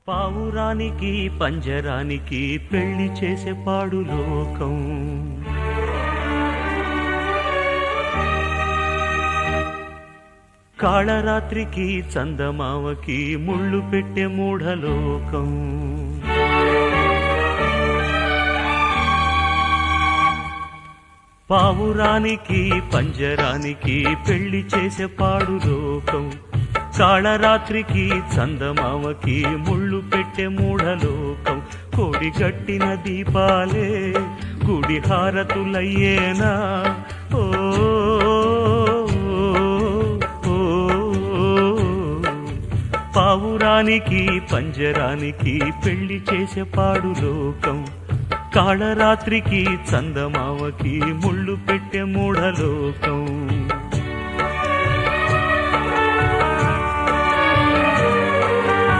పావురానికి పంజరానికి పెళ్లి చేసే పాడు లోకం. కాళరాత్రికి చందమావకి ముళ్ళు పెట్టే మూఢలోకం. పావురానికి పంజరానికి పెళ్లి చేసే పాడు లోకం. కాళరాత్రికి చందమావకి ముళ్ళు పెట్టే మూఢలోకం. కోడి గట్టిన దీపాలే గుడి హారతులయ్యేనా? ఓ పావురానికి పంజరానికి పెళ్లి చేసే పాడు లోకం. కాళరాత్రికి చందమావకి ముళ్ళు పెట్టే మూఢలోకం.